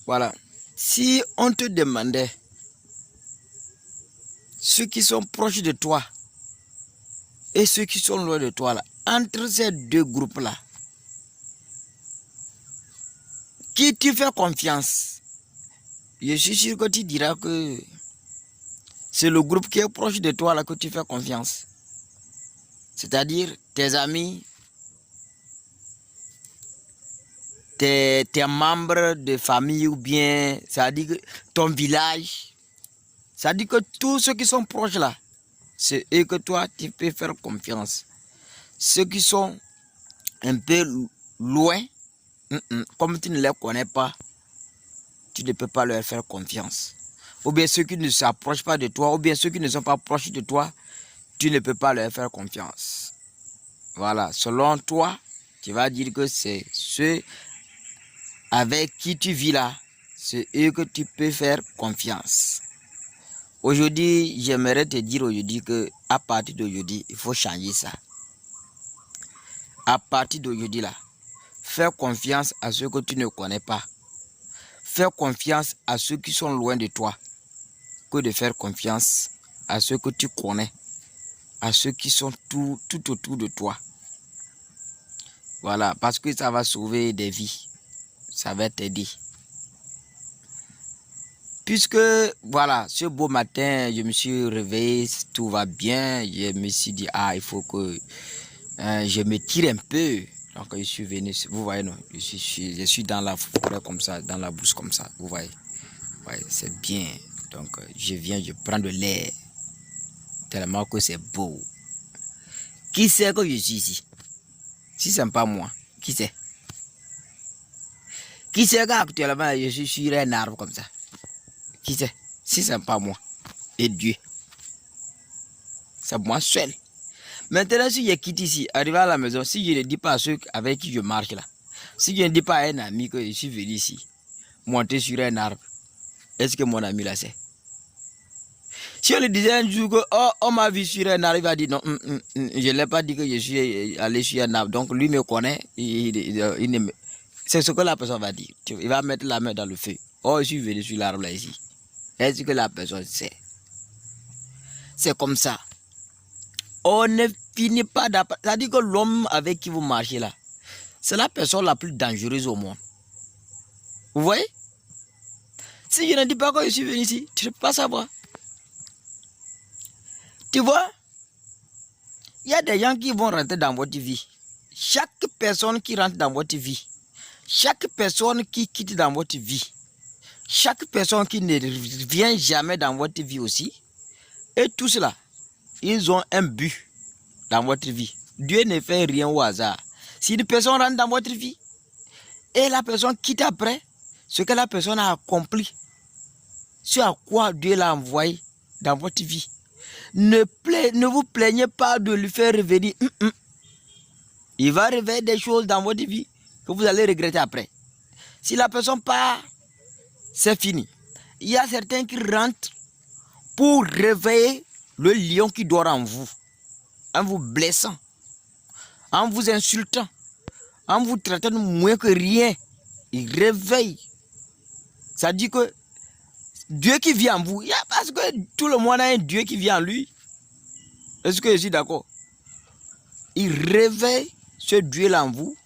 Voilà. Si on te demandait ceux qui sont proches de toi et ceux qui sont loin de toi, là, entre ces deux groupes-là, qui tu fais confiance, je suis sûr que tu diras que c'est le groupe qui est proche de toi là que tu fais confiance. C'est-à-dire tes amis, tes membres de famille ou bien, ça dit que ton village, ça dit que tous ceux qui sont proches là, c'est eux que toi tu peux faire confiance. Ceux qui sont un peu loin, comme tu ne les connais pas, tu ne peux pas leur faire confiance. Ou bien ceux qui ne s'approchent pas de toi, ou bien ceux qui ne sont pas proches de toi, tu ne peux pas leur faire confiance. Voilà, selon toi, tu vas dire que c'est ceux avec qui tu vis là, c'est eux que tu peux faire confiance. Aujourd'hui, j'aimerais te dire aujourd'hui que à partir d'aujourd'hui, il faut changer ça. À partir d'aujourd'hui là, fais confiance à ceux que tu ne connais pas. Fais confiance à ceux qui sont loin de toi que de faire confiance à ceux que tu connais, à ceux qui sont tout autour de toi. Voilà, parce que ça va sauver des vies. Ça va t'aider. Puisque, voilà, ce beau matin, je me suis réveillé, tout va bien. Je me suis dit, il faut que je me tire un peu. Donc, je suis venu, vous voyez, non, je suis dans la forêt comme ça, dans la brousse comme ça, vous voyez. Ouais, c'est bien. Donc, je viens, je prends de l'air. Tellement que c'est beau. Qui sait que je suis ici? Si ce n'est pas moi, qui sait? Qui sait qu'actuellement, je suis sur un arbre comme ça? Qui sait? Si ce n'est pas moi et Dieu. C'est moi seul. Maintenant, si je quitte ici, arrivé à la maison, si je ne dis pas à ceux avec qui je marche là, si je ne dis pas à un ami que je suis venu ici, monter sur un arbre, est-ce que mon ami là sait? Si on le disait un jour que on m'a vu sur un arbre, il va dire non, je ne l'ai pas dit que je suis allé sur un arbre. Donc lui me connaît, c'est ce que la personne va dire. Il va mettre la main dans le feu. Oh, je suis venu sur l'arbre là ici. Est-ce que la personne sait? C'est comme ça. On ne finit pas d'apprendre. C'est-à-dire que l'homme avec qui vous marchez là, c'est la personne la plus dangereuse au monde. Vous voyez? Si je ne dis pas que je suis venu ici, tu ne peux pas savoir. Tu vois? Il y a des gens qui vont rentrer dans votre vie. Chaque personne qui rentre dans votre vie, chaque personne qui quitte dans votre vie, chaque personne qui ne vient jamais dans votre vie aussi, et tout cela, ils ont un but dans votre vie. Dieu ne fait rien au hasard. Si une personne rentre dans votre vie et la personne quitte après, ce que la personne a accompli, ce à quoi Dieu l'a envoyé dans votre vie, ne vous plaignez pas de lui faire revenir. Il va réveiller des choses dans votre vie que vous allez regretter après. Si la personne part, c'est fini. Il y a certains qui rentrent pour réveiller le lion qui dort en vous blessant, en vous insultant, en vous traitant de moins que rien. Il réveille. Ça dit que Dieu qui vit en vous, parce que tout le monde a un Dieu qui vit en lui. Est-ce que je suis d'accord? Il réveille ce Dieu-là en vous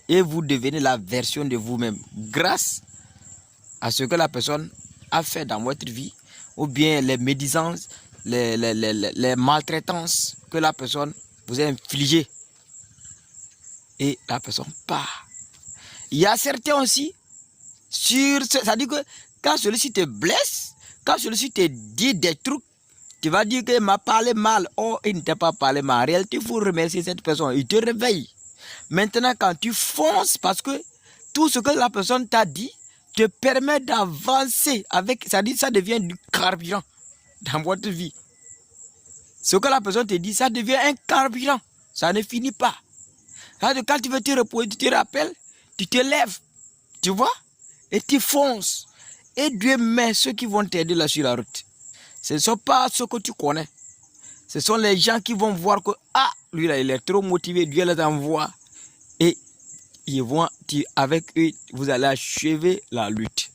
et vous devenez la version de vous-même grâce à ce que la personne a fait dans votre vie ou bien les médisances, les maltraitances que la personne vous a infligées et la personne part. Il y a certains aussi, ça dit que quand celui-ci te blesse, quand celui-ci te dit des trucs, tu vas dire qu'il m'a parlé mal. Oh, il ne t'a pas parlé mal. En réalité, il faut remercier cette personne. Il te réveille. Maintenant, quand tu fonces, parce que tout ce que la personne t'a dit te permet d'avancer avec, ça dit, ça devient du carburant dans votre vie. Ce que la personne te dit, ça devient un carburant. Ça ne finit pas. Quand tu veux te reposer, tu te rappelles, tu te lèves, tu vois, et tu fonces. Et Dieu met ceux qui vont t'aider là sur la route. Ce ne sont pas ceux que tu connais. Ce sont les gens qui vont voir que, lui là, il est trop motivé, Dieu les envoie. Et avec eux, vous allez achever la lutte.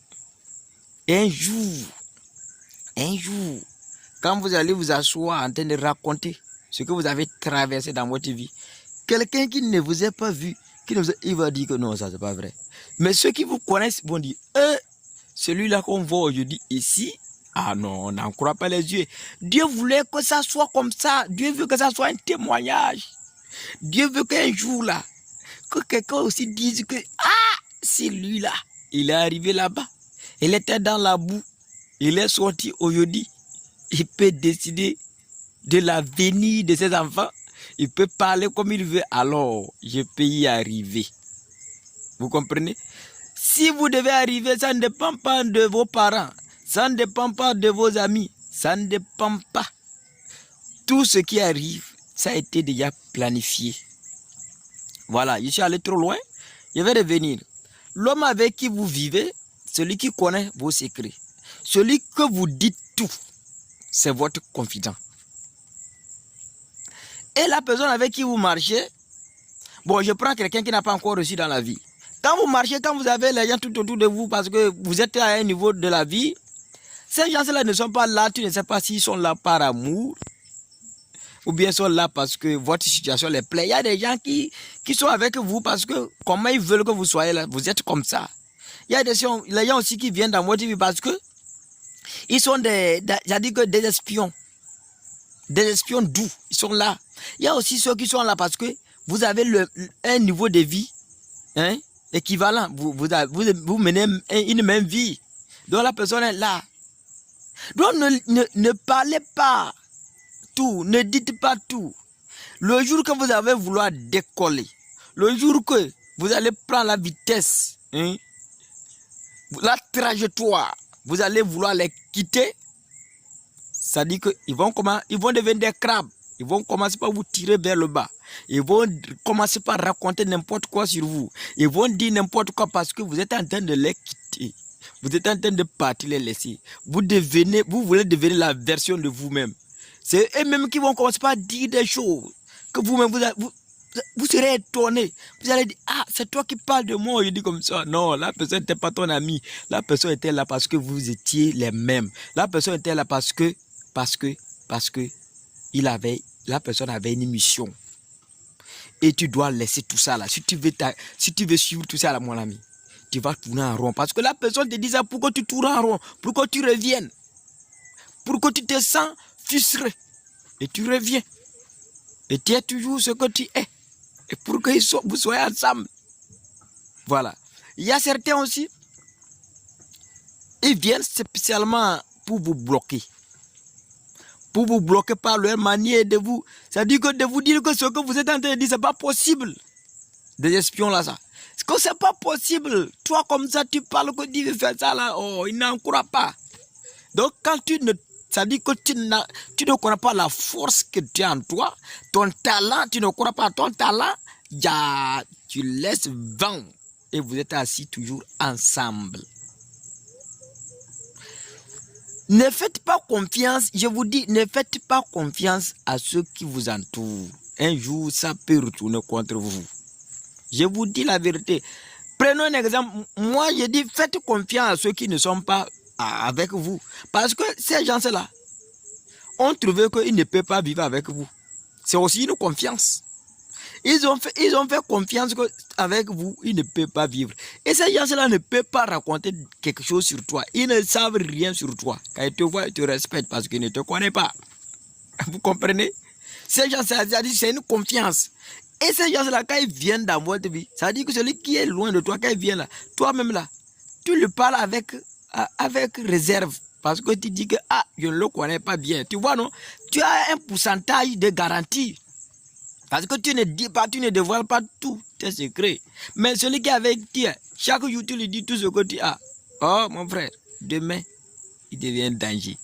Un jour, quand vous allez vous asseoir en train de raconter ce que vous avez traversé dans votre vie, quelqu'un qui ne vous a pas vu, il va dire que non, ça c'est pas vrai. Mais ceux qui vous connaissent vont dire, celui-là qu'on voit aujourd'hui ici, ah non, on n'en croit pas les yeux. Dieu voulait que ça soit comme ça. Dieu veut que ça soit un témoignage. Dieu veut qu'un jour là, que quelqu'un aussi dise que, c'est lui là, il est arrivé là-bas. Il était dans la boue. Il est sorti aujourd'hui. Il peut décider de l'avenir de ses enfants. Il peut parler comme il veut. Alors, je peux y arriver. Vous comprenez? Si vous devez arriver, ça ne dépend pas de vos parents. Ça ne dépend pas de vos amis. Ça ne dépend pas. Tout ce qui arrive, ça a été déjà planifié. Voilà, je suis allé trop loin. Je vais revenir. L'homme avec qui vous vivez, celui qui connaît vos secrets, celui que vous dites tout, c'est votre confident. Et la personne avec qui vous marchez, bon, je prends quelqu'un qui n'a pas encore reçu dans la vie. Quand vous marchez, quand vous avez les gens tout autour de vous, parce que vous êtes à un niveau de la vie, ces gens-là ne sont pas là, tu ne sais pas s'ils sont là par amour, ou bien sont là parce que votre situation les plaît. Il y a des gens qui sont avec vous parce que comment ils veulent que vous soyez là, vous êtes comme ça. Il y a des gens aussi qui viennent dans votre vie parce que ils sont des espions. Des espions doux, ils sont là. Il y a aussi ceux qui sont là parce que vous avez un niveau de vie équivalent. Vous menez une même vie. Donc la personne est là. Donc ne parlez pas tout, ne dites pas tout. Le jour que vous allez vouloir décoller, le jour que vous allez prendre la vitesse, la trajectoire, vous allez vouloir les quitter, ça dit qu'ils vont devenir des crabes. Ils vont commencer par vous tirer vers le bas. Ils vont commencer par raconter n'importe quoi sur vous. Ils vont dire n'importe quoi parce que vous êtes en train de les quitter. Vous êtes en train de partir, les laisser. Vous voulez devenir la version de vous-même. C'est eux-mêmes qui vont commencer par dire des choses que vous-même, vous serez étonné. Vous allez dire, c'est toi qui parles de moi. Je dis comme ça. Non, la personne n'était pas ton ami. La personne était là parce que vous étiez les mêmes. La personne était là parce que la personne avait une mission. Et tu dois laisser tout ça là. Si tu veux suivre tout ça là, mon ami, tu vas tourner en rond. Parce que la personne te dit ça pour que tu tournes en rond, pour que tu reviennes, pour que tu te sens frustré. Et tu reviens. Et tu es toujours ce que tu es. Et pour que vous soyez ensemble. Voilà. Il y a certains aussi, ils viennent spécialement pour vous bloquer. Pour vous bloquer par leur manière de vous. C'est-à-dire que de vous dire que ce que vous êtes en train de dire, c'est pas possible. Des espions là, ça. Parce que c'est pas possible. Toi, comme ça, tu parles que tu veux faire ça là. Oh, il n'en croit pas. Donc, quand ça dit que tu ne connais pas la force que tu as en toi, ton talent, tu ne crois pas à ton talent, tu laisses vent. Et vous êtes assis toujours ensemble. Ne faites pas confiance, je vous dis, ne faites pas confiance à ceux qui vous entourent. Un jour, ça peut retourner contre vous. Je vous dis la vérité. Prenons un exemple. Moi, je dis, faites confiance à ceux qui ne sont pas avec vous. Parce que ces gens-là ont trouvé qu'ils ne peuvent pas vivre avec vous. C'est aussi une confiance. Ils ont fait confiance qu'avec vous, ils ne peuvent pas vivre. Et ces gens-là ne peuvent pas raconter quelque chose sur toi. Ils ne savent rien sur toi. Quand ils te voient, ils te respectent parce qu'ils ne te connaissent pas. Vous comprenez? Ces gens-là, c'est une confiance. Et ces gens-là, quand ils viennent dans votre vie, ça dit que celui qui est loin de toi, quand il vient là, toi-même là, tu lui parles avec réserve. Parce que tu dis que, je ne le connais pas bien. Tu vois, non? Tu as un pourcentage de garantie. Parce que tu ne dis pas, tu ne dévoiles pas tous tes secrets. Mais celui qui est avec toi, chaque jour, tu lui dis tout ce que tu as. Oh, mon frère, demain, il devient un danger.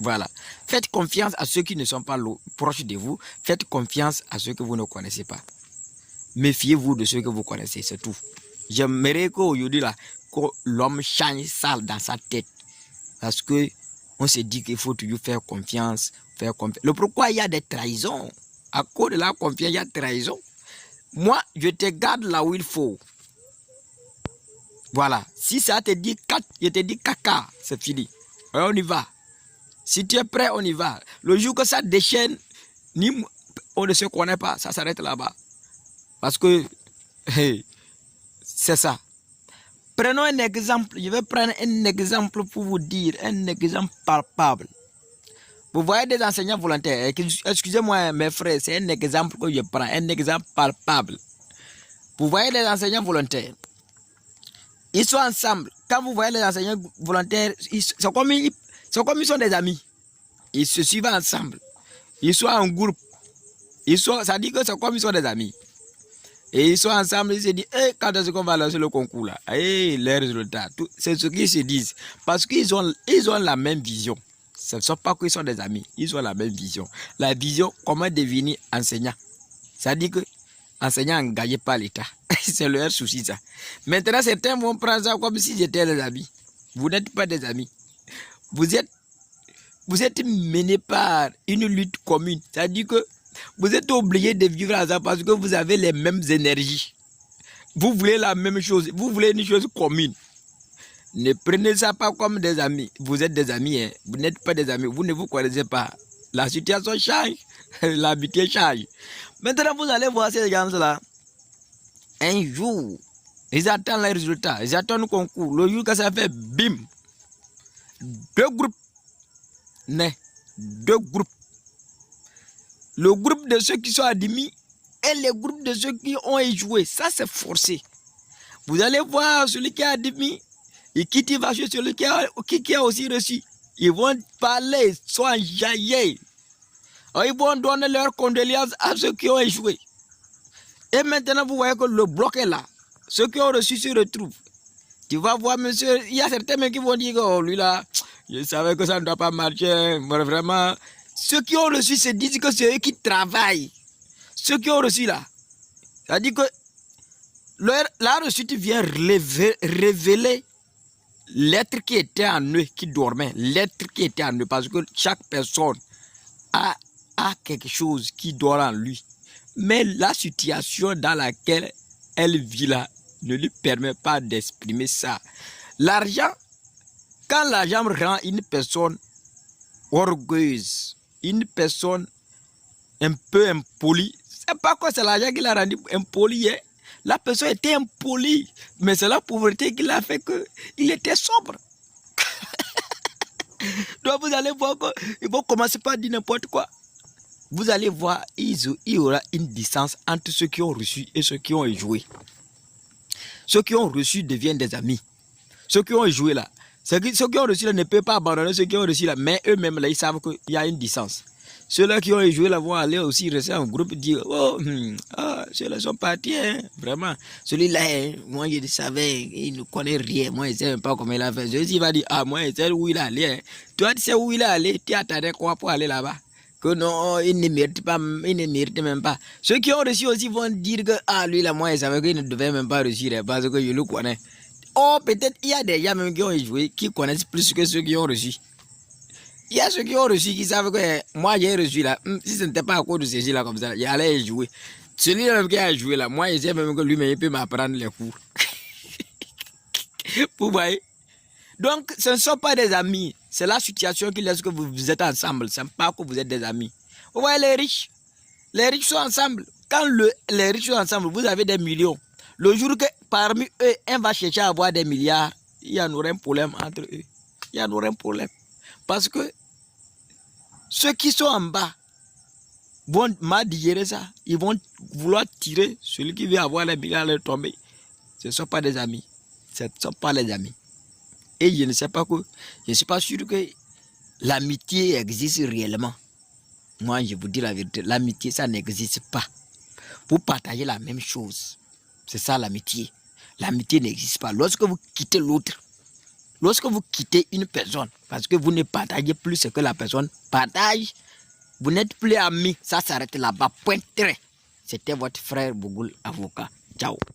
Voilà. Faites confiance à ceux qui ne sont pas proches de vous. Faites confiance à ceux que vous ne connaissez pas. Méfiez-vous de ceux que vous connaissez, c'est tout. J'aimerais qu'aujourd'hui, là, que l'homme change ça dans sa tête. Parce que on se dit qu'il faut toujours faire confiance. Le pourquoi il y a des trahisons. À cause de la confiance, il y a trahison. Moi, je te garde là où il faut. Voilà. Si ça te dit 4, je te dis caca, c'est fini. Alors on y va. Si tu es prêt, on y va. Le jour que ça déchaîne, on ne se connaît pas, ça s'arrête là-bas. Parce que, hey, c'est ça. Prenons un exemple. Je vais prendre un exemple pour vous dire, un exemple palpable. Vous voyez des enseignants volontaires. Excusez-moi mes frères, c'est un exemple que je prends, un exemple palpable. Vous voyez les enseignants volontaires. Ils sont ensemble. Quand vous voyez les enseignants volontaires, c'est comme ils sont des amis. Ils se suivent ensemble. Ils sont en groupe. Ça dit que c'est comme ils sont des amis. Et ils sont ensemble, ils se disent, hey, quand est-ce qu'on va lancer le concours là? Hey, les résultats, c'est ce qu'ils se disent. Parce qu'ils ont la même vision. Ce ne sont pas qu'ils sont des amis, ils ont la même vision. La vision, comment devenir enseignant. Ça dit que enseignant engagé par l'État. C'est leur souci ça. Maintenant, certains vont prendre ça comme si j'étais des amis. Vous n'êtes pas des amis. Vous êtes menés par une lutte commune. Ça dit que vous êtes obligé de vivre ensemble parce que vous avez les mêmes énergies. Vous voulez la même chose. Vous voulez une chose commune. Ne prenez ça pas comme des amis. Vous êtes des amis. Hein. Vous n'êtes pas des amis. Vous ne vous connaissez pas. La situation change. L'habitude change. Maintenant, vous allez voir ces gens-là. Un jour, ils attendent les résultats. Ils attendent le concours. Le jour que ça fait bim. 2 groupes. Né. 2 groupes. Le groupe de ceux qui sont admis et le groupe de ceux qui ont échoué. Ça, c'est forcé. Vous allez voir celui qui a admis et qui va chez celui qui a aussi reçu. Ils vont parler, sont enjaillés. Ils vont donner leurs condoléances à ceux qui ont échoué. Et maintenant, vous voyez que le bloc est là. Ceux qui ont reçu se retrouvent. Tu vas voir, monsieur, il y a certains mecs qui vont dire, oh, lui là, je savais que ça ne doit pas marcher, mais vraiment. Ceux qui ont reçu se disent que c'est eux qui travaillent. Ceux qui ont reçu là. C'est-à-dire que la reçue vient révéler l'être qui était en eux, qui dormait. L'être qui était en eux. Parce que chaque personne a quelque chose qui dort en lui. Mais la situation dans laquelle elle vit là ne lui permet pas d'exprimer ça. L'argent, quand l'argent rend une personne orgueilleuse, une personne un peu impolie, c'est pas quoi, c'est l'argent qui l'a rendu impoli. Hein? La personne était impolie, mais c'est la pauvreté qui l'a fait qu'il était sobre. Donc vous allez voir qu'ils vont commencer par dire n'importe quoi. Vous allez voir, il y aura une distance entre ceux qui ont reçu et ceux qui ont échoué. Ceux qui ont reçu deviennent des amis. Ceux qui ont échoué là, ceux qui ont reçu là ne peuvent pas abandonner ceux qui ont reçu là, mais eux-mêmes là, ils savent qu'il y a une distance. Ceux-là qui ont échoué là vont aller aussi rester en groupe et dire, oh, ceux-là sont partis, hein, vraiment. Celui-là, hein, moi je le savais, il ne connaît rien, moi je ne sais même pas comment il a fait. Celui-ci va dire, ah, moi je sais où il est allé. Hein. Toi tu sais où il est allé, tu attendais quoi pour aller là-bas? Que non, il ne mérite même pas. Ceux qui ont reçu aussi vont dire que, ah, lui là, moi je savais qu'il ne devait même pas réussir parce que je le connais. Oh, peut-être il y a des gens même qui ont échoué, qui connaissent plus que ceux qui ont reçu. Il y a ceux qui ont reçu, qui savent que moi j'ai reçu là, si ce n'était pas à cause de ces là comme ça, il allait jouer. Celui-là qui a joué là, moi je sais même que lui-même il peut m'apprendre les cours. Vous voyez? Donc ce ne sont pas des amis, c'est la situation qui laisse que vous êtes ensemble, ce n'est pas que vous êtes des amis. Vous voyez les riches sont ensemble. Quand les riches sont ensemble, vous avez des millions. Le jour que parmi eux, un va chercher à avoir des milliards, il y en aura un problème entre eux. Il y en aura un problème. Parce que ceux qui sont en bas vont mal digérer ça. Ils vont vouloir tirer celui qui veut avoir les milliards à tomber. Ce ne sont pas des amis. Ce ne sont pas les amis. Et je ne sais pas que, je ne suis pas sûr que l'amitié existe réellement. Moi, je vous dis la vérité, l'amitié, ça n'existe pas. Vous partagez la même chose. C'est ça l'amitié. L'amitié n'existe pas. Lorsque vous quittez l'autre, lorsque vous quittez une personne, parce que vous ne partagez plus ce que la personne partage, vous n'êtes plus amis. Ça s'arrête là-bas. Point très. C'était votre frère Bougoul, avocat. Ciao.